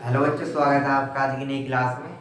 Hello बच्चों, स्वागत है आपका आज की नई क्लास में।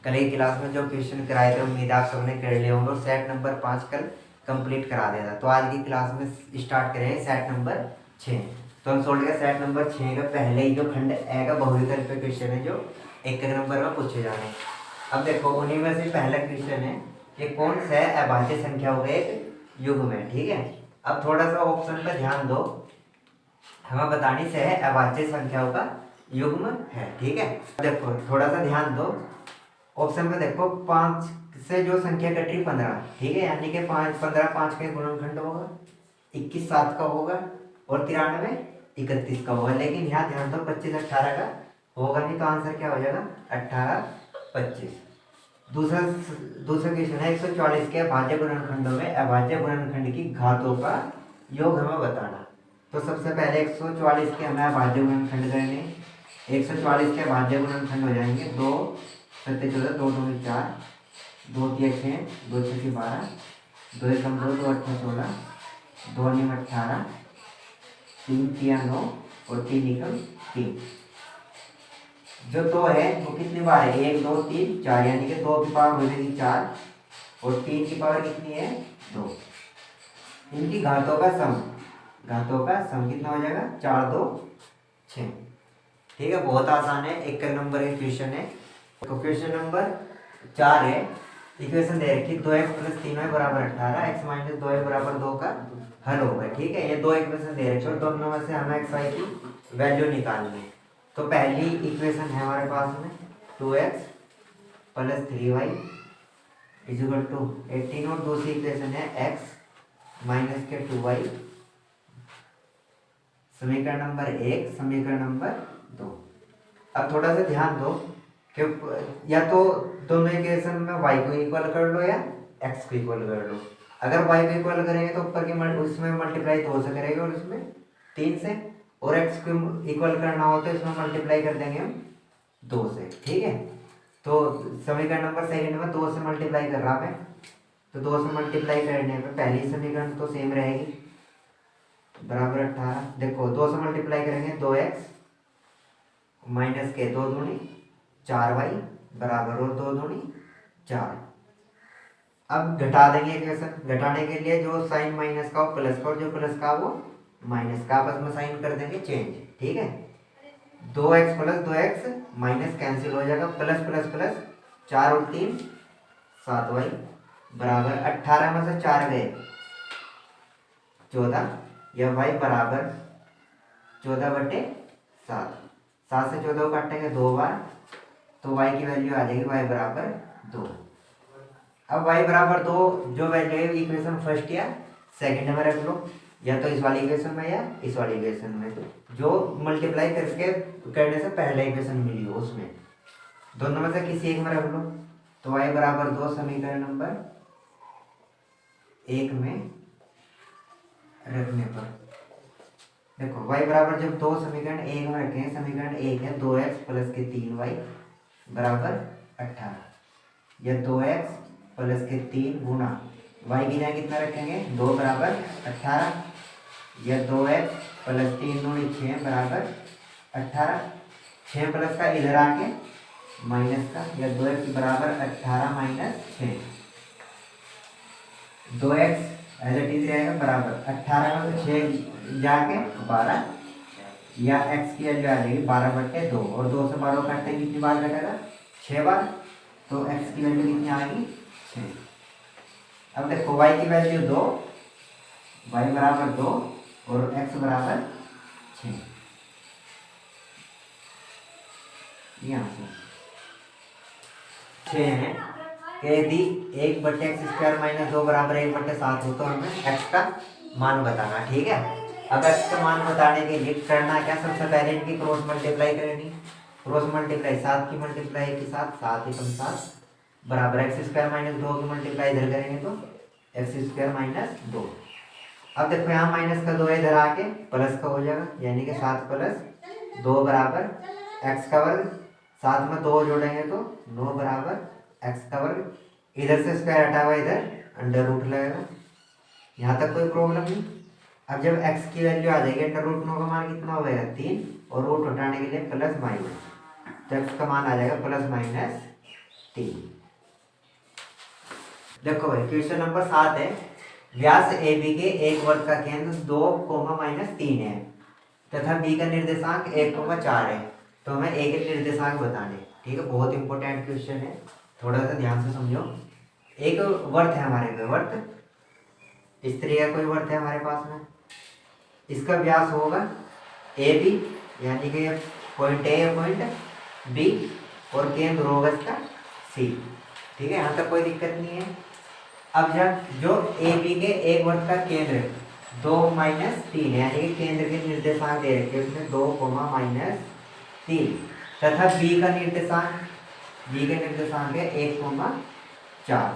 कल की क्लास में जो क्वेश्चन कराए थे उम्मीद आप सबने कर लिए होंगे और सेट नंबर 5 कल कंप्लीट करा दिया था। तो आज की क्लास में स्टार्ट करेंगे सेट नंबर 6। तो हम सोल्व करें सेट नंबर 6 का पहले ही जो खंड ए का बहुविकल्प पे क्वेश्चन है जो 1 नंबर में पूछे जा रहे हैं। अब देखो उन्हीं में से पहला क्वेश्चन है कि कौन सा अभाज्य संख्या होगा एक युग्म है। ठीक है, अब थोड़ा सा ऑप्शन पर ध्यान दो। हमें बतानी से अभाज्य संख्याओं का युग्म है। ठीक है, देखो थोड़ा सा ध्यान दो। ऑप्शन पे देखो 5 से जो संख्या कट रही 15। ठीक है, यानी कि 15 5 का गुणनखंड होगा, 21 7 का होगा और 93 31 का होगा। लेकिन यहाँ ध्यान दो 25 18 का होगा नहीं, तो आंसर क्या हो जाएगा 18 25। दूसरा दूसरा क्वेश्चन है 144 के अभाज्य गुणनखंडों में अभाज्य गुणनखंड की घातों का योग हमें बताना। तो सबसे पहले 144 के हमें अभाज्य गुणनखंड करने। 144 के अभाज्य गुणनखंड हो जाएंगे 2 7 14 2 2 4 2 3 6 2 6 12 2 1 2 2 8 16 2 9 18 3 3 9 और 3 निकल 3। जो 2 है वो कितनी बार है 1 2 3 4, यानी कि 2 की पावर हो जाएगी 4 और 3 की पावर कितनी है 2। इनकी घातों का सम कितना हो जाएगा 4 2 6। ठीक है, बहुत आसान है। 1 नंबर का क्वेश्चन है। तो क्वेश्चन नंबर 4 है, इक्वेशन दे रखी 2x + 3y = 18, x - 2y = 2 का हल होगा। ठीक है, ये दो इक्वेशन दे रखे और दोनों में से हमें x y की वैल्यू निकालनी है। तो पहली इक्वेशन है हमारे पास में 2x + 3y = 18 और दूसरी इक्वेशन है x - 2y। समीकरण नंबर 1, समीकरण नंबर 2। अब थोड़ा सा ध्यान दो कि या तो दोनों इक्वेशन में y को इक्वल कर लो या x को इक्वल कर लो। अगर y को इक्वल करेंगे तो ऊपर की उसमें मल्टीप्लाई 2 से करेंगे और उसमें 3 से, और x को इक्वल करना हो तो इसमें मल्टीप्लाई कर देंगे हम 2 से। ठीक है, तो समीकरण नंबर सेकंड में 2 से मल्टीप्लाई कर रहा है, तो 2 से मल्टीप्लाई करने पे पहली समीकरण तो सेम रहेगी बराबर 18। देखो 2 से मल्टीप्लाई करेंगे 2x माइनस के 2 दूनी 4y बराबर और 2 दूनी 4। अब घटा देंगे इक्वेशन। घटाने के लिए जो साइन माइनस का हो प्लस का और जो प्लस का वो माइनस का, आपस में साइन कर देंगे चेंज। ठीक है, 2x + 2x माइनस कैंसिल हो जाएगा, प्लस प्लस प्लस 4 और 3 7y बराबर 18 में से 4 गए 14, या y बराबर 14/7। 7 से 14 को काटेंगे 2 बार, तो y की वैल्यू आ जाएगी y बराबर 2। अब y बराबर 2 जो वैल्यू है इक्वेशन फर्स्ट या सेकंड में रख लो, या तो इस वाली इक्वेशन में या इस वाली इक्वेशन में, जो मल्टीप्लाई करके करने से पहले इक्वेशन मिली हो उसमें, दोनों में से किसी एक में रख लो। तो y बराबर 2 समीकरण नंबर 1 में रखने पर देखो y बराबर जब 2 समीकरण 1 में रखें, समीकरण 1 है 2x + 3y बराबर 18, या 2x + 3 गुना y की जगह कितना रखेंगे 2 बराबर 18, या 2x + 3 दूनी 6 बराबर 18। 6 प्लस का इधर आके माइनस का, या 2x बराबर 18 - 6। 2x एज इट इज रहेगा बराबर 18 में से 6 जाके 12, या x की वैल्यू आ जाएगी 12/2, और 2 से 12 काटते कितनी बार कटेगा 6 बार, तो x की वैल्यू कितनी आएगी 6। अब देखो y की वैल्यू 2, y बराबर 2 और x बराबर 6। यहाँ से 6 है कि यदि 1/x² - 2 बराबर 1/7 हो तो हमें x का मान बताना। ठीक है, अब x का मान बताने के लिए करना क्या, सबसे पहले इनकी क्रॉस मल्टीप्लाई करनी। क्रॉस मल्टीप्लाई 7 की मल्टीप्लाई के साथ 7 × 7 बराबर x² - 2 की मल्टीप्लाई इधर करेंगे तो x² - 2। अब देखो यहाँ माइनस का 2 इधर आके प्लस का हो जाएगा, यानी कि 7 + 2 बराबर x²। 7 में 2 जोड़ेंगे तो 9 बराबर x²। इधर से स्क्वायर हटा हुआ इधर अंडर रूट लगेगा। यहाँ तक कोई प्रॉब्लम नहीं। अब जब x की वैल्यू आ जाएगी अंडर रूट 9 का मान कितना हो गया 3, और रूट हटाने के लिए प्लस माइनस तो एक्स का मान आ जाएगा +-3। देखो भाई क्वेश्चन नंबर 7 है, व्यास ए बी के एक वर्ग का केंद्र 2, -3 है तथा बी का निर्देशांक 1, 4 है। तो हमें ए के निर्देशांक बताने, ठीक है, बहुत इंपॉर्टेंट क्वेश्चन है, थोड़ा सा ध्यान से समझो। एक वर्त है हमारे पे, वर्त इस तरह का कोई वर्त है हमारे पास में, इसका व्यास होगा ए बी, यानी कि पॉइंट ए या पॉइंट बी, और केंद्र होगा इसका सी, ठीक है, यहाँ तक कोई दिक्कत नहीं है। अब जब जो ए बी के एक वर्ग का केंद्र 2, -3 यानी कि केंद्र के निर्देशांक दे रखे उसमें 2, -3 तथा बी का निर्देशांक है 1, 4,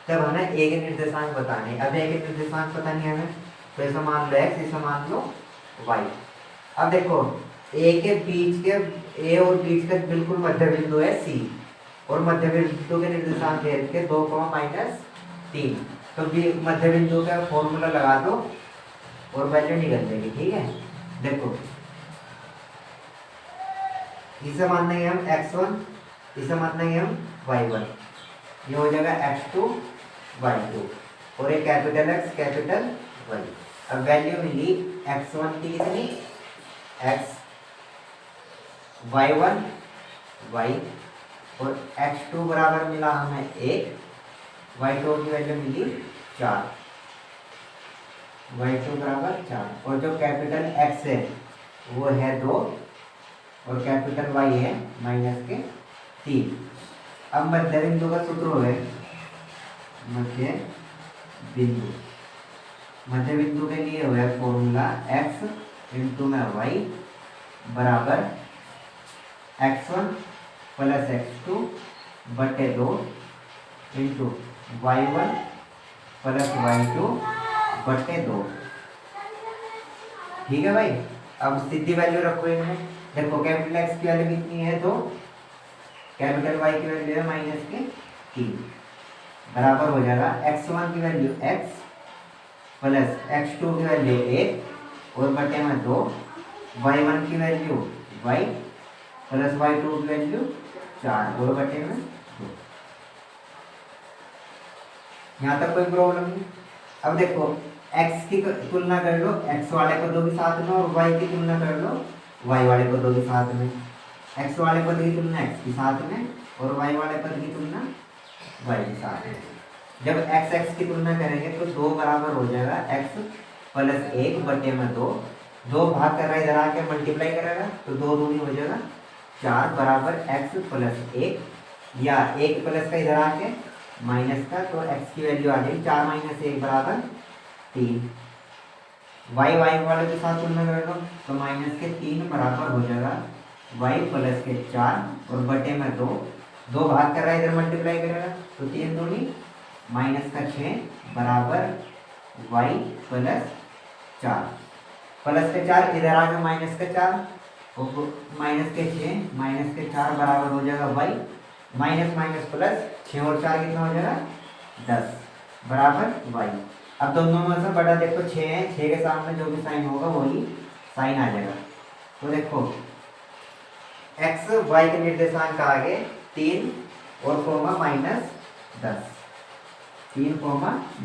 तब हमें ए के निर्देशांक बताने। अब ए के निर्देशांक बतानी है हमें, तो ऐसा मान लो एक्स, ऐसा मान लो वाई। अब देखो ए के बीच के, ए और बीच का बिल्कुल मध्य बिंदु है सी, और मध्य बिंदु के निर्देशांक दे रखे 2, -3, तो मध्य बिंदु का फॉर्मूला लगा दो और वैल्यू निकल जाएगी, ठीक है। देखो इसे मान लेंगे हम x1, इसे मान लेंगे हम y1, ये हो जाएगा x2, y2, और एक कैपिटल X कैपिटल Y। अब वैल्यू मिली x1 की कितनी, x, y1 y, और x2 बराबर मिला हमें 1, y2 की वैल्यू मिली 4, y2 बराबर 4, और जो कैपिटल X है वो है 2, और कैपिटल Y है -3। अब मध्य बिंदु का सूत्र है, मध्य बिंदु के लिए हुआ फॉर्मूला x × y बराबर x1 + x2 बटे 2 × y1 + y2 बटे 2, ठीक है भाई। अब सीधी वैल्यू रखो इनमें, देखो कैपिटल X की वैल्यू कितनी है 2, कैपिटल Y की वैल्यू है -3, बराबर हो जाएगा x1 की वैल्यू x प्लस x2 की वैल्यू 1 और बटे में 2, y1 की वैल्यू y प्लस y2 की वैल्यू 4 और बटे में 2। यहाँ तक कोई प्रॉब्लम नहीं। अब देखो x की तुलना कर लो x वाले पदों के साथ में, और y की तुलना कर लो y वाले पदों के साथ में। x वाले पद की तुलना x के साथ में, और y वाले पद की तुलना y के साथ में। जब x की तुलना करेंगे तो 2 बराबर हो जाएगा x + 1 बटे में 2, 2 भाग कर रहा है इधर आके मल्टीप्लाई करेगा तो 2 दूनी हो जाएगा 4 बराबर x + 1, या 1 प्लस का इधर आके माइनस का, तो x की वैल्यू आ जाएगी 4 - 1 बराबर 3। y वाले के साथ तुलना कर लो तो -3 बराबर हो जाएगा y + 4 और बटे में 2, 2 भाग कर रहा है इधर मल्टीप्लाई करेगा तो 3 दूनी -6 बराबर y + 4, +4 इधर आ गया -4, और -6 बराबर हो जाएगा y, माइनस प्लस 6 और 4 कितना हो जाएगा 10 बराबर y। अब दोनों में से बड़ा देखो 6 है, 6 के सामने जो भी साइन होगा वही साइन आ जाएगा। तो देखो x y के निर्देशांक आगे 3 और कोमा -10, 3,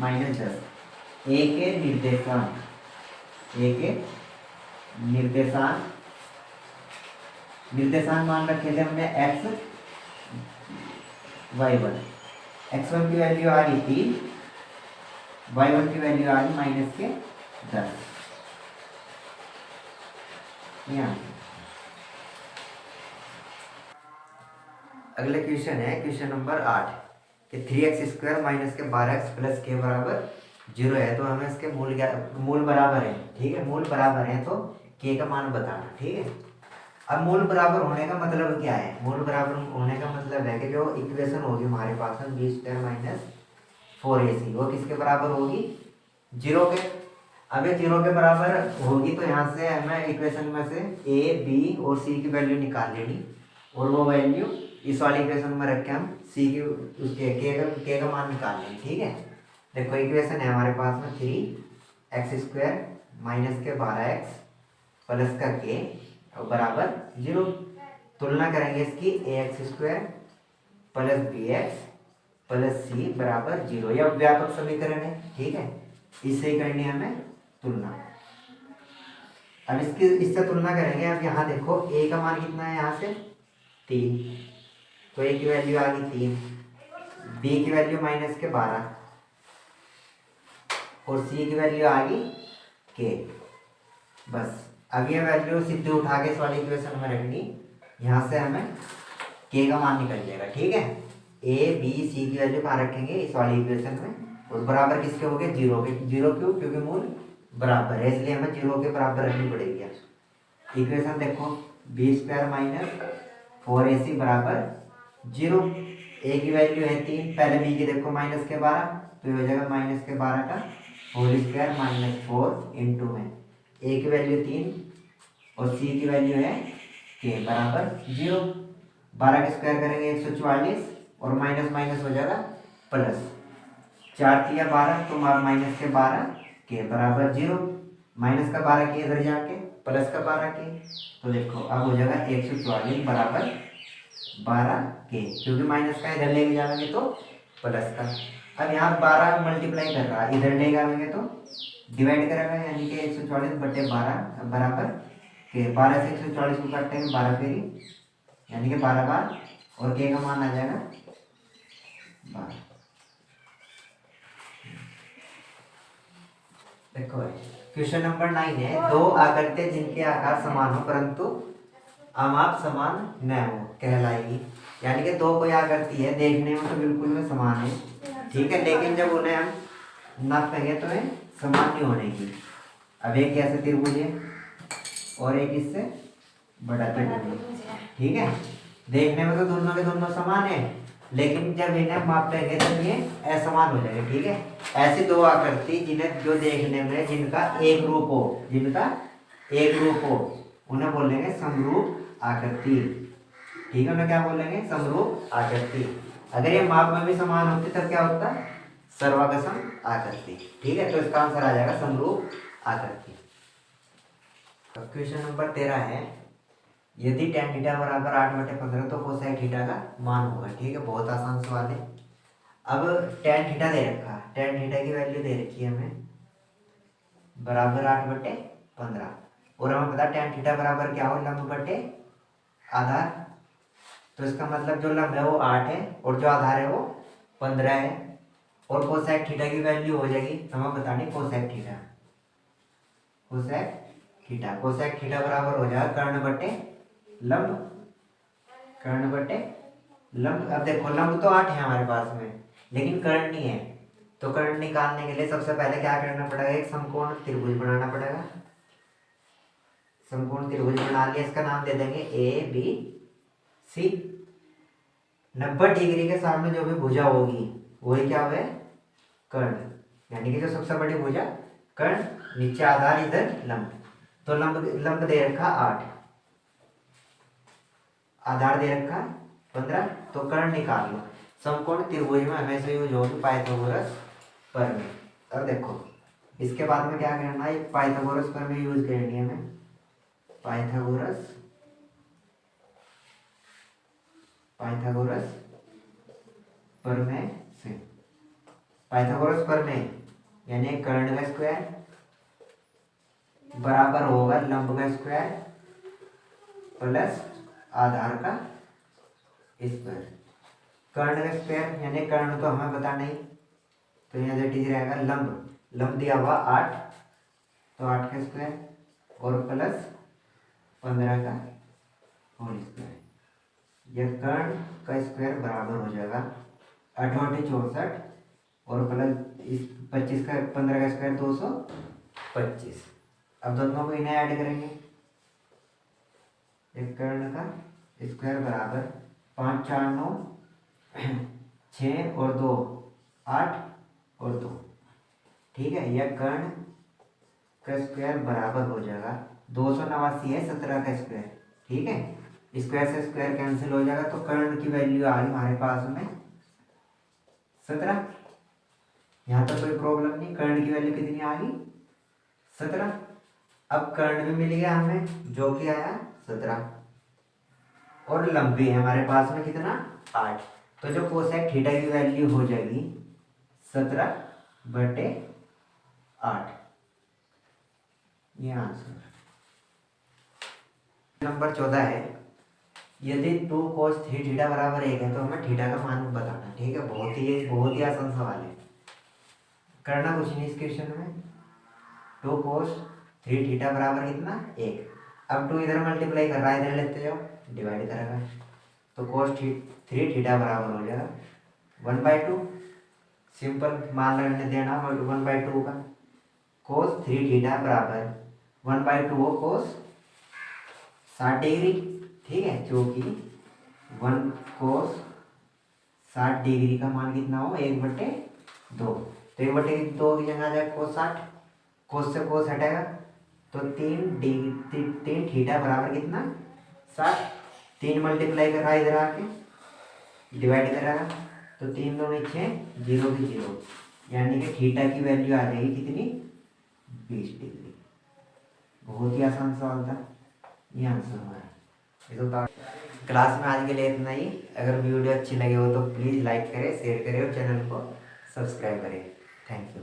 -10, a के निर्देशांक मान रखे थे हमने x y1, x1 की वैल्यू आ रही 3, y1 की वैल्यू आ रही -10। अगले क्वेश्चन है क्वेश्चन नंबर 8 कि 3x² - 12x + k बराबर 0 है। तो हमें इसके मूल बराबर है, ठीक है, मूल बराबर है तो k का मान बताना, ठीक है। अब मूल बराबर होने का मतलब क्या है, मूल बराबर होने का मतलब है कि जो इक्वेशन होगी हमारे पास में b² - 4ac वो किसके बराबर होगी 0 के। अब ये 0 के बराबर होगी तो यहाँ से हमें इक्वेशन में से a b और c की वैल्यू निकाल लेनी, और वो वैल्यू इस वाली इक्वेशन में रख के हम c की उसके k का मान निकाल लेंगे, ठीक है। देखो इक्वेशन है हमारे पास में 3x² - 12x + k और बराबर 0। तुलना करेंगे इसकी ax² plus bx plus c बराबर 0। यह व्यापक समीकरण है, ठीक है, इससे ही करनी है हमें तुलना। अब इससे तुलना करेंगे। अब यहाँ देखो a का मान कितना है, यहाँ से 3, तो a की वैल्यू आ गई 3, b की वैल्यू -12 और c की वैल्यू आ गई k। बस अब ये वैल्यू सीधे उठा के इस वाली इक्वेशन में रखनी, यहाँ से हमें k का मान निकल जाएगा, ठीक है। a b c की वैल्यू कहाँ रखेंगे, इस वाली इक्वेशन में, और बराबर किसके हो गए, 0 के। 0 क्यों, क्योंकि मूल बराबर है, इसलिए हमें 0 के बराबर रखनी पड़ेगी। इक्वेशन देखो b² - 4ac बराबर 0। a की वैल्यू है 3, पहले b की देखो -12, तो ये हो जाएगा -12 का होल स्क्वायर -4 इंटू में a की वैल्यू 3 और c की वैल्यू है k बराबर 0। 12 का स्क्वायर करेंगे 144 और माइनस माइनस हो जाएगा प्लस, 4 तिया 12 तो -12 के बराबर 0, माइनस का 12 के इधर जाके प्लस का 12 के, तो देखो अब हो जाएगा 144 बराबर 12 के, क्योंकि माइनस का इधर लेके जाएंगे तो प्लस का। अब यहाँ 12 मल्टीप्लाई कर रहा है, इधर ले जाएंगे तो डिवाइड करेगा, यानी कि 144/12 बराबर के 12 से 144 को काटेंगे 12 फेरी, यानी कि 12 बार, और के का मान आ जाएगा 12। देखो क्वेश्चन नंबर 9 है, दो आकृतियां जिनके आकार समान हो परंतु अमाप समान न हो कहलाएगी। यानी कि दो कोई आकृति है, देखने में तो बिल्कुल में समान है, ठीक है, लेकिन जब उन्हें हम नापेंगे तो ये समान नहीं होने की। अब एक ऐसे त्रिभुज है और एक इससे बड़ा त्रिभुज, ठीक है, देखने में तो दोनों के दोनों समान है, लेकिन जब इन्हें मापेंगे तो ये असमान हो जाएंगे, ठीक है। ऐसी दो आकृति जिन्हें जो देखने में जिनका एक रूप हो, जिनका एक रूप हो, उन्हें बोलेंगे समरूप आकृति, ठीक है, उन्हें क्या बोलेंगे, समरूप आकृति। अगर ये माप में भी समान होती तब क्या होता, सर्वागसम आकृति, ठीक है। तो इसका आंसर आ जाएगा समरूप आकृति। क्वेश्चन नंबर 13 है, यदि tan थीटा बराबर 8/15 तो कोसाइन थीटा का मान होगा, ठीक है, बहुत आसान सवाल है। अब tan थीटा दे रखा है, tan थीटा की वैल्यू दे रखी है हमें बराबर 8/15, और हमें पता tan थीटा बराबर क्या हो, लंब बटे आधार, तो इसका मतलब जो लंब है वो 8 है और जो आधार है वो 15 है, और कोसेक थीटा की वैल्यू हो जाएगी हमें बतानी cosec theta, cosec theta, cosec theta बराबर हो जाएगा कर्ण बटे लंब, कर्ण बटे लंब। अब देखो लंब तो 8 है हमारे पास में, लेकिन कर्ण नहीं है, तो कर्ण निकालने के लिए सबसे पहले क्या करना पड़ेगा, एक समकोण त्रिभुज बनाना पड़ेगा। समकोण त्रिभुज बना लिया, इसका नाम दे देंगे ABC। 90 डिग्री के सामने जो भी भुजा होगी वही क्या हुआ, कर्ण, यानी कि जो सबसे बड़ी भुजा कर्ण, नीचे आधार, इधर लंब, तो लंब लंब दे रखा 8, आधार दे रखा 15, तो कर्ण निकाल लो। समकोण त्रिभुज में हमेशा यूज होगी पाइथागोरस प्रमेय। अब देखो इसके बाद में क्या करना है, पाइथागोरस प्रमेय यूज करनी है हमें, पाइथागोरस प्रमेय से, पाइथागोरस प्रमेय यानी कर्ण का स्क्वायर बराबर होगा लंब का स्क्वायर प्लस आधार का स्क्वायर। कर्ण का स्क्वायर यानी कर्ण तो हमें पता नहीं, तो यहाँ जो चीज रहेगा लंब, लंब दिया हुआ 8, तो 8 का स्क्वायर और प्लस 15 का होल स्क्वायर, यह कर्ण का स्क्वायर बराबर हो जाएगा 8 × 8 = 64 और प्लस इस 25 का 15 का स्क्वायर 225। अब दोनों को इन्हें ऐड करेंगे, एक कर्ण का स्क्वायर बराबर 5 × 4 = 9, 6 और 2 8 और 2, ठीक है, यह कर्ण का स्क्वायर बराबर हो जाएगा 289 है 17 का स्क्वायर, ठीक है, स्क्वायर से स्क्वायर कैंसिल हो जाएगा, तो कर्ण की वैल्यू आ गई हमारे पास में 17। यहाँ तो कोई प्रॉब्लम नहीं, कर्ण की वैल्यू कितनी आ गई 17। अब कर्ण भी मिल गया हमें, जो कि आया 17। और लंबी है हमारे पास में कितना 8। तो जो कोसेक थीटा की वैल्यू हो जाएगी 17/8। ये आंसर। नंबर 14 है, यदि 2 cos 3 थीटा बराबर 1 है तो हमें थीटा का मान बताना। ठीक है, बहुत ही आसान सवाल है, करना कुछ नहीं इस क्वेश्चन में। 2 cos 3 थीटा बराबर कितना 1। अब 2 इधर मल्टीप्लाई कर रहा है, इधर लेते जाओ, डिवाइड करेगा तो cos 3 थीटा बराबर हो जाएगा 1/2। सिंपल मान रखने देना 1/2 का। cos 3 थीटा बराबर 1/2 हो cos 60 डिग्री। ठीक है, जो कि 1 cos 60 डिग्री का मान कितना हो 1/2। तो 1/2 की जगह आ जाए cos 60, cos से cos हटेगा तो 3 थीटा बराबर कितना 60। 3 मल्टीप्लाई कर रहा है इधर आके, डिवाइड करेगा तो 3 2 6, 0 की 0, यानी कि थीटा की वैल्यू आ जाएगी कितनी 20 डिग्री। बहुत ही आसान सवाल था, ये आंसर हमारा। ये तो क्लास में आज के लिए इतना ही। अगर वीडियो अच्छी लगे हो तो प्लीज़ लाइक करें, शेयर करें और चैनल को सब्सक्राइब करें। Thank you.